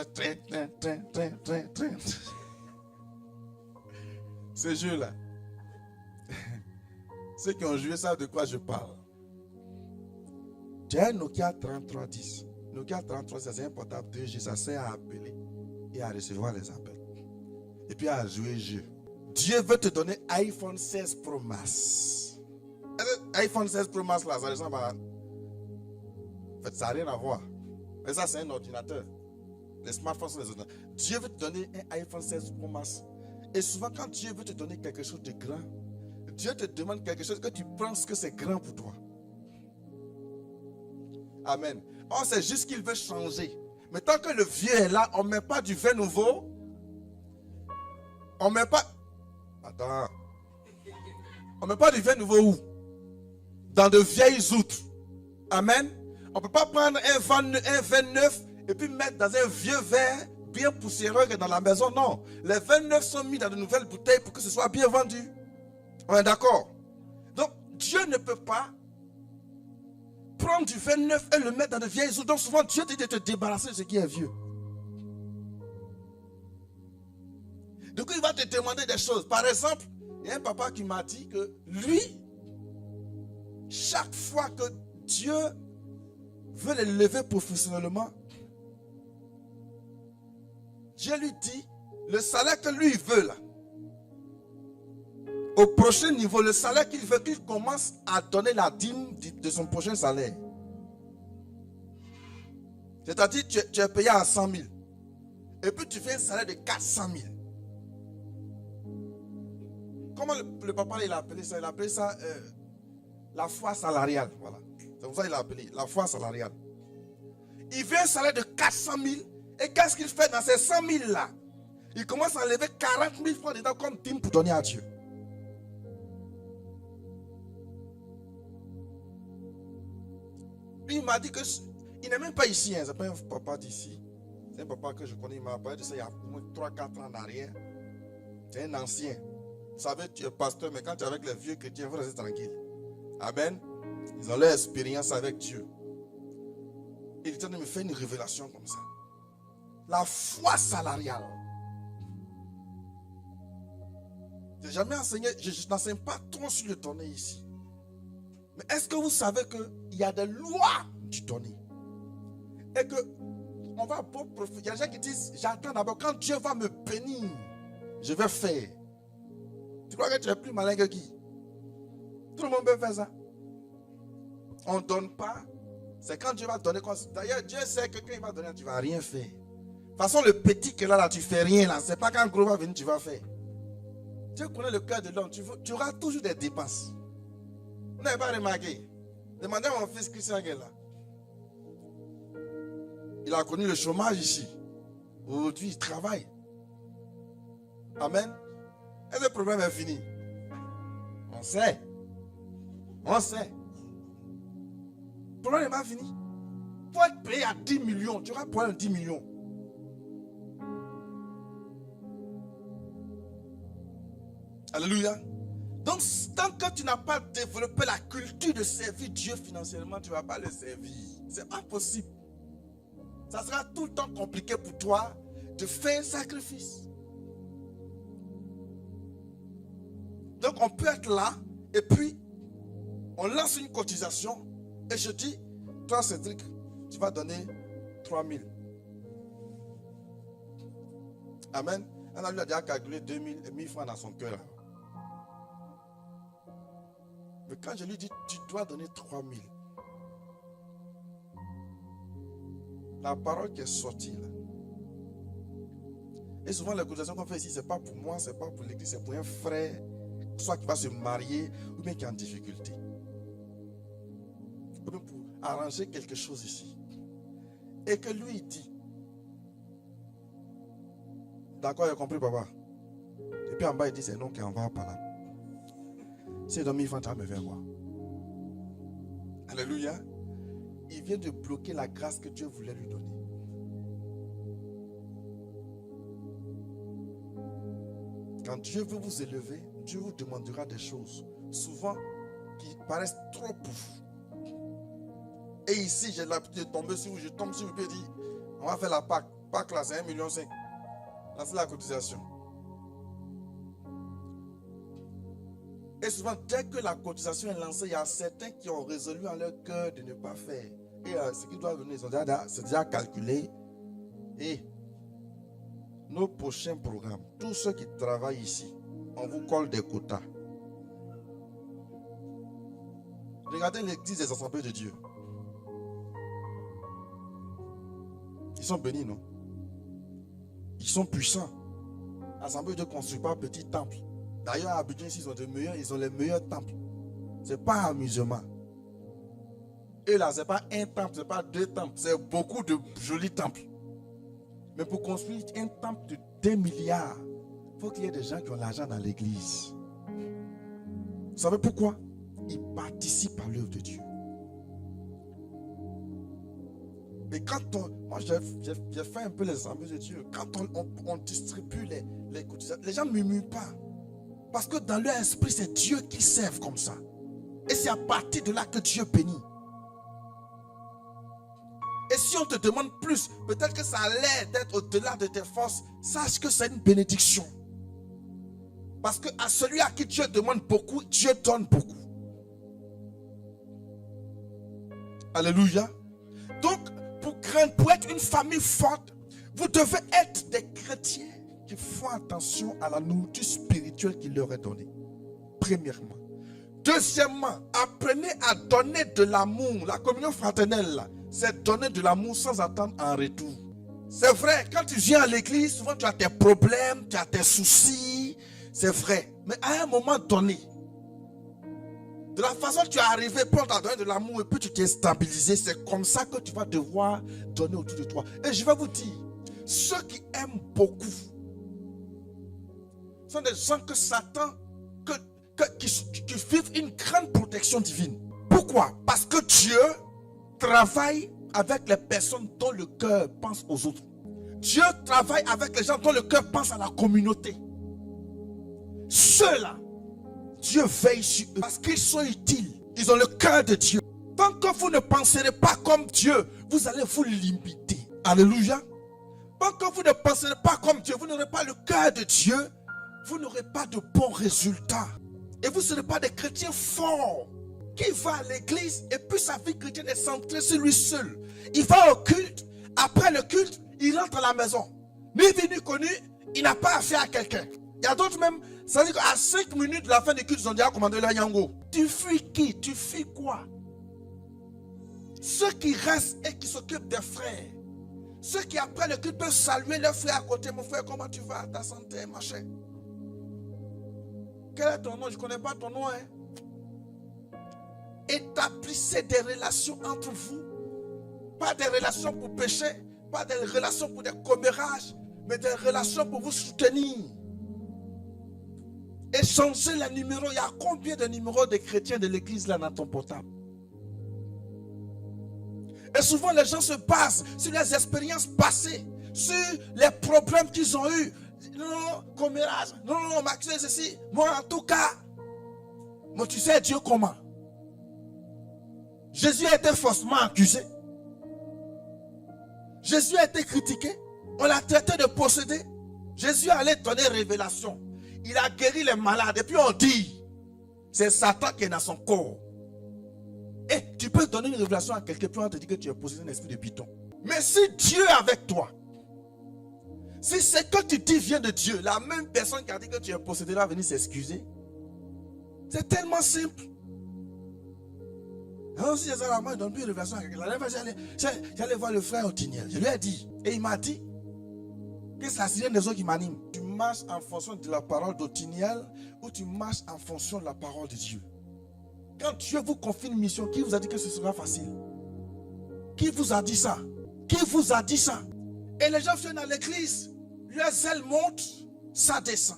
ce jeu-là. Ceux qui ont joué savent de quoi je parle. Tu as un Nokia 3310. Nokia 3310, c'est un portable 2G. Ça sert à appeler et à recevoir les appels. Et puis à jouer jeu. Dieu veut te donner iPhone 16 Pro Max. iPhone 16 Pro Max là, ça ressemble à... En fait, ça n'a rien à voir. Mais ça, c'est un ordinateur. Les smartphones sont des ordinateurs. Dieu veut te donner un iPhone 16 Pro Max. Et souvent, quand Dieu veut te donner quelque chose de grand, Dieu te demande quelque chose que tu penses que c'est grand pour toi. Amen. Oh, c'est juste qu'il veut changer. Mais tant que le vieux est là, on ne met pas du vin nouveau. On ne met pas... Attends. On ne met pas du vin nouveau où? Dans de vieilles outres. Amen. On ne peut pas prendre un vin neuf et puis mettre dans un vieux verre bien poussiéreux dans la maison. Non. Les vins neufs sont mis dans de nouvelles bouteilles pour que ce soit bien vendu. On est d'accord? Donc, Dieu ne peut pas prendre du vin neuf et le mettre dans de vieilles outres. Donc, souvent, Dieu dit de te débarrasser de ce qui est vieux. Du coup, il va te demander des choses. Par exemple, il y a un papa qui m'a dit que lui, chaque fois que Dieu veut l'élever professionnellement, Dieu lui dit, le salaire que lui veut là, au prochain niveau, le salaire qu'il veut, qu'il commence à donner la dîme de son prochain salaire. C'est-à-dire, tu es payé à 100 000. Et puis tu fais un salaire de 400 000. Comment le papa il a appelé ça? Il a appelé ça la foi salariale. Voilà. C'est pour ça qu'il a appelé la foi salariale. Il veut un salaire de 400 000. Et qu'est-ce qu'il fait dans ces 100 000 là? Il commence à lever 40 000 francs dedans comme dîme pour donner à Dieu. Lui, il m'a dit qu'il n'est même pas ici. Hein. Ce n'est pas un papa d'ici. C'est un papa que je connais. Il m'a parlé de ça il y a au moins 3-4 ans en arrière. C'est un ancien. Vous savez, tu es pasteur, mais quand tu es avec les vieux chrétiens, vous restez tranquille. Amen. Ils ont leur expérience avec Dieu. Il est en train de me faire une révélation comme ça. La foi salariale. Je n'ai jamais enseigné, je n'enseigne pas trop sur le donner ici. Mais est-ce que vous savez qu'il y a des lois du donner? Et que on va pas profiter. Il y a des gens qui disent, j'attends d'abord, quand Dieu va me bénir, je vais faire. Tu crois que tu es plus malin que qui? Tout le monde peut faire ça. On ne donne pas. C'est quand Dieu va donner. D'ailleurs, Dieu sait que quand il va donner, tu ne vas rien faire. De toute façon, le petit que là, tu ne fais rien là. Ce n'est pas quand gros va venir, tu vas faire. Dieu connaît le cœur de l'homme. Tu auras toujours des dépenses. Vous n'avez pas remarqué? Demandez à mon fils Christian qui est là. Il a connu le chômage ici. Aujourd'hui, il travaille. Amen. Est-ce que le problème est fini? On sait. On sait. Le problème n'est pas fini. Pour être payé à 10 millions, tu auras pour 10 millions. Alléluia. Donc, tant que tu n'as pas développé la culture de servir Dieu financièrement, tu ne vas pas le servir. Ce n'est pas possible. Ça sera tout le temps compliqué pour toi de faire un sacrifice. Donc, on peut être là et puis on lance une cotisation et je dis, toi Cédric, tu vas donner 3 000. Amen. On a déjà calculé 2 000 et 1 000 francs dans son cœur. Mais quand je lui dis, tu dois donner 3 000. La parole qui est sortie là. Et souvent les cotisations qu'on fait ici, ce n'est pas pour moi, ce n'est pas pour l'église, c'est pour un frère, soit qui va se marier ou bien qui est en difficulté. Ou bien pour arranger quelque chose ici. Et que lui il dit, d'accord, j'ai compris papa. Et puis en bas il dit, c'est non qui en va par là. C'est dans 1000 francs, tu vas me faire voir. Alléluia. Il vient de bloquer la grâce que Dieu voulait lui donner. Quand Dieu veut vous élever, Dieu vous demandera des choses, souvent qui paraissent trop pour vous. Et ici, j'ai l'habitude de tomber sur vous, je tombe sur vous et dis, on va faire la Pâque. Pâque là, c'est 1,5 million. Là, c'est la cotisation. Et souvent, dès que la cotisation est lancée, il y a certains qui ont résolu en leur cœur de ne pas faire. Et ce qui doit venir, c'est déjà calculé. Et nos prochains programmes, tous ceux qui travaillent ici, on vous colle des quotas. Regardez l'église des assemblées de Dieu. Ils sont bénis, non? Ils sont puissants. L'assemblée de Dieu ne construit pas un petit temple. D'ailleurs, à Abidjan, ils ont les meilleurs temples. Ce n'est pas un amusement. Et là, ce n'est pas un temple, ce n'est pas 2 temples. C'est beaucoup de jolis temples. Mais pour construire un temple de 2 milliards, il faut qu'il y ait des gens qui ont l'argent dans l'église. Vous savez pourquoi? Ils participent à l'œuvre de Dieu. Mais quand moi j'ai fait un peu les assemblées de Dieu, quand on distribue les cotisations, les gens ne murmurent pas. Parce que dans leur esprit, c'est Dieu qu'ils servent comme ça. Et c'est à partir de là que Dieu bénit. Et si on te demande plus, peut-être que ça a l'air d'être au-delà de tes forces, sache que c'est une bénédiction. Parce que à celui à qui Dieu demande beaucoup, Dieu donne beaucoup. Alléluia. Donc, pour être une famille forte, vous devez être des chrétiens qui font attention à la nourriture spirituelle qui leur est donnée. Premièrement. Deuxièmement, apprenez à donner de l'amour. La communion fraternelle, c'est donner de l'amour sans attendre en retour. C'est vrai, quand tu viens à l'église, souvent tu as tes problèmes, tu as tes soucis. C'est vrai. Mais à un moment donné, de la façon dont tu es arrivé pour te donner de l'amour et puis tu t'es stabilisé, c'est comme ça que tu vas devoir donner autour de toi. Et je vais vous dire, ceux qui aiment beaucoup sont des gens que Satan, qui vivent une grande protection divine. Pourquoi? Parce que Dieu travaille avec les personnes dont le cœur pense aux autres. Dieu travaille avec les gens dont le cœur pense à la communauté. Ceux-là, Dieu veille sur eux parce qu'ils sont utiles. Ils ont le cœur de Dieu. Tant que vous ne penserez pas comme Dieu, vous allez vous limiter. Alléluia. Tant que vous ne penserez pas comme Dieu, vous n'aurez pas le cœur de Dieu, vous n'aurez pas de bons résultats. Et vous ne serez pas des chrétiens forts. Qui va à l'église et puis sa vie chrétienne est centrée sur lui seul. Il va au culte, après le culte, il rentre à la maison. Ni vu ni connu, il n'a pas affaire à quelqu'un. Il y a d'autres même, ça veut dire qu'à 5 minutes de la fin du culte, ils ont déjà commandé leur yango. Tu fuis qui? Tu fuis quoi? Ceux qui restent et qui s'occupent des frères. Ceux qui après le culte peuvent saluer leur frère à côté. Mon frère, comment tu vas? Ta santé, machin. Quel est ton nom? Je ne connais pas ton nom. Établissez des relations entre vous. Pas des relations pour pécher, pas des relations pour des commérages, mais des relations pour vous soutenir. et changer les numéros. Il y a combien de numéros de chrétiens de l'église là dans ton portable? Et souvent les gens se basent sur les expériences passées, sur les problèmes qu'ils ont eus. Non, commérage, non, Max, ceci. Moi en tout cas, moi tu sais Dieu comment? Jésus a été faussement accusé. Jésus a été critiqué. On l'a traité de possédé. Jésus allait donner révélation. Il a guéri les malades. Et puis on dit, c'est Satan qui est dans son corps. Et tu peux donner une révélation à quelqu'un, puis on te dit que tu es possédé d'un esprit de python. Mais si Dieu est avec toi, si ce que tu dis vient de Dieu, la même personne qui a dit que tu es possédé va venir s'excuser. C'est tellement simple. Alors si j'ai la main, il donne plus de révélation à quelqu'un. La dernière fois, j'allais voir le frère Otiniel. Je lui ai dit, et il m'a dit que c'est la sirène des eaux qui m'anime. Tu marches en fonction de la parole d'Otiniel ou tu marches en fonction de la parole de Dieu. Quand Dieu vous confie une mission, qui vous a dit que ce sera facile? Qui vous a dit ça? Qui vous a dit ça? Et les gens viennent à l'église, leur zèle monte, ça descend.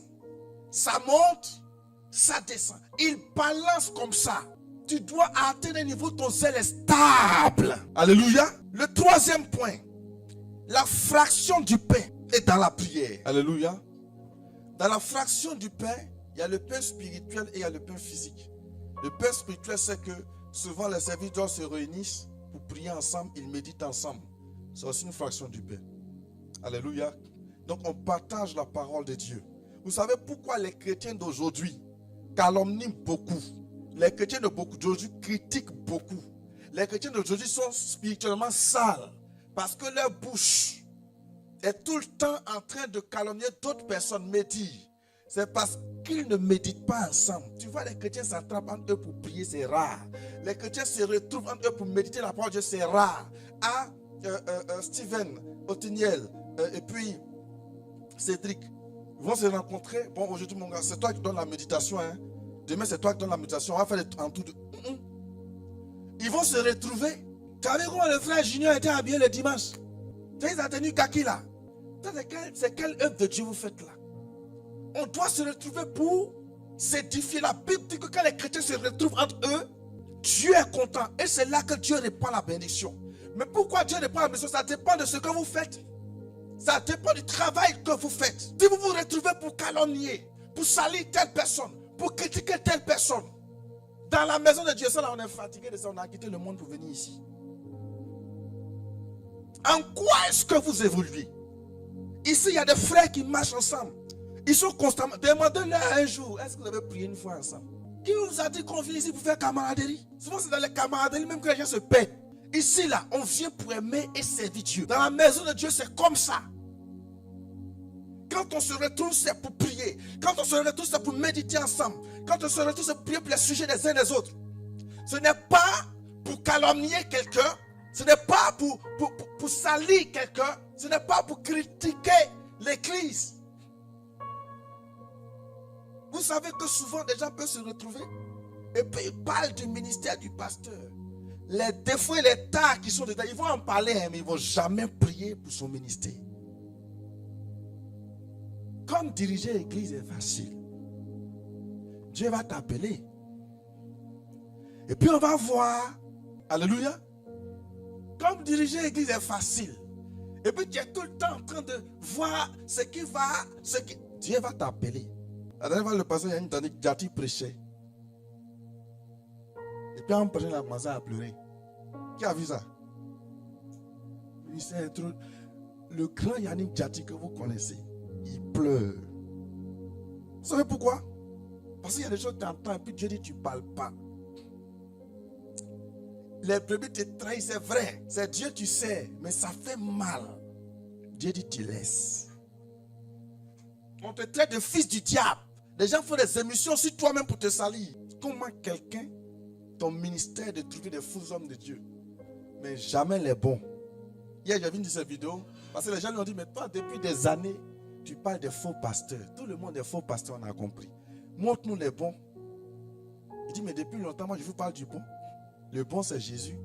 Ça monte, ça descend. Ils balancent comme ça. Tu dois atteindre un niveau où ton zèle est stable. Alléluia. Le troisième point, la fraction du pain est dans la prière. Alléluia. Dans la fraction du pain, il y a le pain spirituel et il y a le pain physique. Le pain spirituel, c'est que souvent les serviteurs se réunissent pour prier ensemble, ils méditent ensemble. C'est aussi une fraction du pain. Alléluia. Donc on partage la parole de Dieu. Vous savez pourquoi les chrétiens d'aujourd'hui calomnient beaucoup? Les chrétiens d'aujourd'hui critiquent beaucoup. Les chrétiens d'aujourd'hui sont spirituellement sales parce que leur bouche est tout le temps en train de calomnier d'autres personnes, méditent. C'est parce qu'ils ne méditent pas ensemble. Tu vois, les chrétiens s'attrapent entre eux pour prier, c'est rare. Les chrétiens se retrouvent entre eux pour méditer la parole de Dieu, c'est rare. Ah, Steven, Otiniel et puis Cédric, ils vont se rencontrer. Bon, aujourd'hui, mon gars, c'est toi qui donnes la méditation. Hein. Demain, c'est toi qui donnes la méditation. On va faire un tour de... Ils vont se retrouver. Tu savais comment le frère Junior était habillé le dimanche? Tu sais, il a tenu kaki là. C'est quelle œuvre de Dieu vous faites là? On doit se retrouver pour s'édifier. La Bible dit que quand les chrétiens se retrouvent entre eux, Dieu est content. Et c'est là que Dieu répand la bénédiction. Mais pourquoi Dieu répand la bénédiction? Ça dépend de ce que vous faites. Ça dépend du travail que vous faites. Si vous vous retrouvez pour calomnier, pour salir telle personne, pour critiquer telle personne, dans la maison de Dieu, ça là, on est fatigué de ça. On a quitté le monde pour venir ici. En quoi est-ce que vous évoluez? Ici, il y a des frères qui marchent ensemble. Ils sont constamment. Demandez-leur un jour, est-ce que vous avez prié une fois ensemble? Qui vous a dit qu'on vient ici pour faire camaraderie? Souvent, c'est dans les camaraderies même que les gens se paient. Ici, là, on vient pour aimer et servir Dieu. Dans la maison de Dieu, c'est comme ça. Quand on se retrouve, c'est pour prier. Quand on se retrouve, c'est pour méditer ensemble. Quand on se retrouve, c'est pour prier pour les sujets des uns des autres. Ce n'est pas pour calomnier quelqu'un. Ce n'est pas pour salir quelqu'un. Ce n'est pas pour critiquer l'église. Vous savez que souvent, des gens peuvent se retrouver et puis ils parlent du ministère du pasteur. Les défauts et les tares qui sont dedans, ils vont en parler, mais ils ne vont jamais prier pour son ministère. Comme diriger l'église est facile, Dieu va t'appeler. Et puis on va voir, alléluia, comme diriger l'église est facile. Et puis tu es tout le temps en train de voir ce qui va, Dieu va t'appeler. La dernière fois, le pasteur Yannick Djati prêchait. Et puis en prêchant, il a commencé à pleurer. Qui a vu ça? Le grand Yannick Djati que vous connaissez, il pleure. Vous savez pourquoi? Parce qu'il y a des choses que tu entends et puis Dieu dit tu ne parles pas. Les brebis te trahissent, c'est vrai. C'est Dieu tu sais, mais ça fait mal. Dieu dit tu laisses. On te traite de fils du diable. Les gens font des émissions sur toi-même pour te salir. Comment quelqu'un, ton ministère de trouver des faux hommes de Dieu, mais jamais les bons. Hier, j'ai vu cette vidéo, parce que les gens lui ont dit, mais toi, depuis des années, tu parles des faux pasteurs. Tout le monde est faux pasteur, on a compris. Montre-nous les bons. Il dit, mais depuis longtemps, moi, je vous parle du bon. Le bon, c'est Jésus.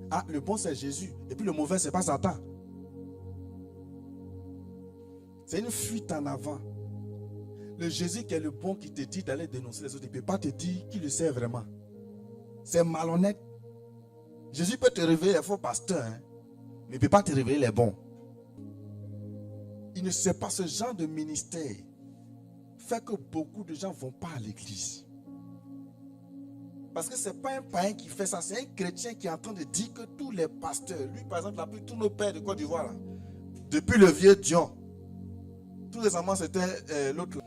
Ah, le bon, c'est Jésus. Et puis le mauvais, c'est pas Satan. C'est une fuite en avant. Le Jésus qui est le bon, qui te dit d'aller dénoncer les autres, il ne peut pas te dire qu'il le sait vraiment. C'est malhonnête. Jésus peut te révéler les faux pasteurs, hein, mais il ne peut pas te révéler les bons. Il ne sait pas, ce genre de ministère fait que beaucoup de gens ne vont pas à l'église. Parce que ce n'est pas un païen qui fait ça, c'est un chrétien qui est en train de dire que tous les pasteurs, lui par exemple, il a pris tous nos pères de Côte d'Ivoire, là, depuis le vieux Dion. Tout récemment, c'était l'autre.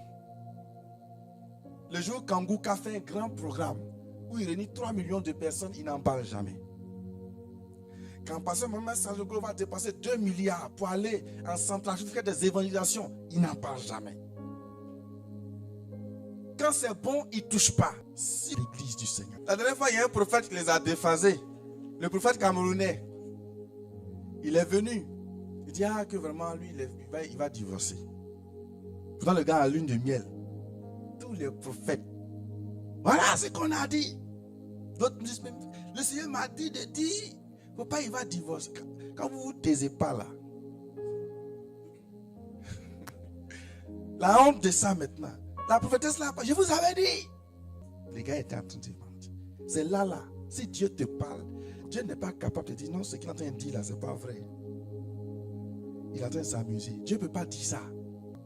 Le jour Kangouka fait un grand programme où il réunit 3 millions de personnes, il n'en parle jamais. Quand Pasteur Mohamed Sanjogo va dépasser 2 milliards pour aller en Centrafrique faire des évangélisations, il n'en parle jamais. Quand c'est bon, il ne touche pas. C'est l'église du Seigneur. La dernière fois, il y a un prophète qui les a déphasés. Le prophète camerounais. Il est venu. Il dit que vraiment, lui, il va divorcer. Pourtant, le gars a lune de miel. Tous les prophètes. Voilà ce qu'on a dit. D'autres me disent même, le Seigneur m'a dit de dire, papa, il va divorcer. Quand vous ne vous taisez pas là. La honte de ça maintenant. La prophétesse là, je vous avais dit. Les gars étaient en train de mentir. C'est là. Si Dieu te parle, Dieu n'est pas capable de dire non, ce qu'il est en train de dire là, c'est pas vrai. Il est en train de s'amuser. Dieu ne peut pas dire ça.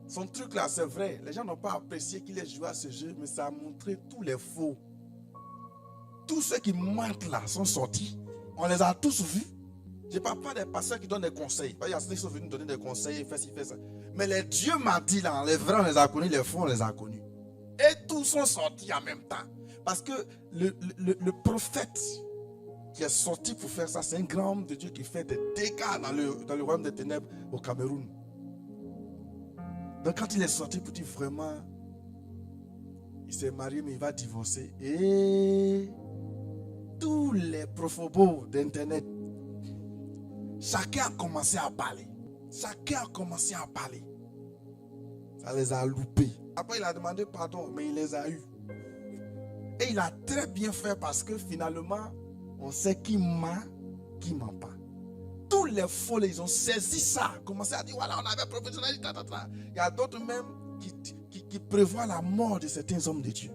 Son truc là, c'est vrai. Les gens n'ont pas apprécié qu'il ait joué à ce jeu, mais ça a montré tous les faux. Tous ceux qui mentent là sont sortis. On les a tous vus. Je ne parle pas des pasteurs qui donnent des conseils. Il y a ceux qui sont venus donner des conseils, fait ci, fait ça. Mais les dieux m'ont dit là, les vrais on les a connus, les faux on les a connus. Et tous sont sortis en même temps. Parce que le prophète qui est sorti pour faire ça, c'est un grand homme de Dieu qui fait des dégâts dans le royaume des ténèbres au Cameroun. Donc quand il est sorti pour dire vraiment, il s'est marié mais il va divorcer. Et tous les prophobos d'internet, chacun a commencé à parler. Chacun a commencé à parler. Ça les a loupés. Après il a demandé pardon, mais il les a eus. Et il a très bien fait parce que finalement, on sait qui ment, qui ment pas. Tous les faux, ils ont saisi ça. Commencé à dire, voilà, on avait prophétisé. Il y a d'autres même qui prévoient la mort de certains hommes de Dieu.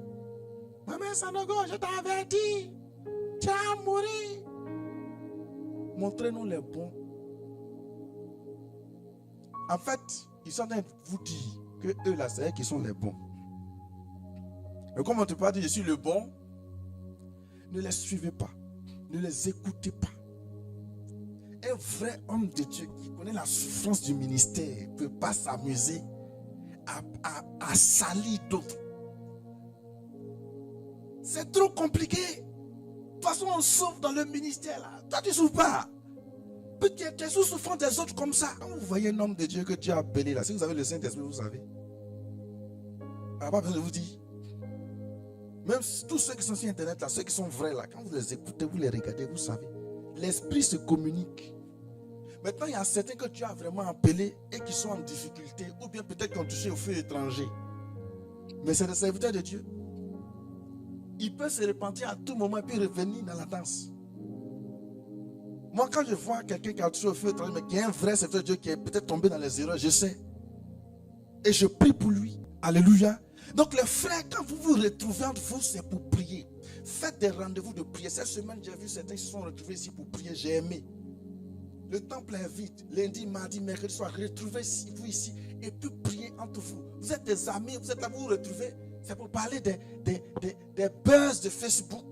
Maman Sanogo, je t'avais dit, tu vas mourir. Montrez-nous les bons. En fait, ils sont en train de vous dire que eux là, c'est eux qui sont les bons. Mais comme on ne peut pas dire je suis le bon, ne les suivez pas, ne les écoutez pas. Un vrai homme de Dieu qui connaît la souffrance du ministère ne peut pas s'amuser à salir d'autres. C'est trop compliqué. De toute façon, on souffre dans le ministère là. Toi, tu ne souffres pas. Peut-être tu es sous souffrance des autres comme ça. Quand vous voyez un homme de Dieu que Dieu a appelé là, si vous avez le Saint-Esprit, vous savez. On n'a pas besoin de vous dire. Même tous ceux qui sont sur Internet, là, ceux qui sont vrais, là, quand vous les écoutez, vous les regardez, vous savez. L'esprit se communique. Maintenant, il y a certains que tu as vraiment appelés et qui sont en difficulté, ou bien peut-être qui ont touché au feu étranger. Mais c'est des serviteurs de Dieu. Il peut se repentir à tout moment et puis revenir dans la danse. Moi, quand je vois quelqu'un qui a touché au feu étranger, mais qui est un vrai serviteur de Dieu, qui est peut-être tombé dans les erreurs, je sais. Et je prie pour lui. Alléluia. Donc les frères, quand vous vous retrouvez entre vous, c'est pour prier. Faites des rendez-vous de prière. Cette semaine, j'ai vu certains qui se sont retrouvés ici pour prier. J'ai aimé. Le temple est vide. Lundi, mardi, mercredi soir, retrouvez-vous ici et puis priez entre vous. Vous êtes des amis, vous êtes là, vous vous retrouvez. C'est pour parler des buzz de Facebook.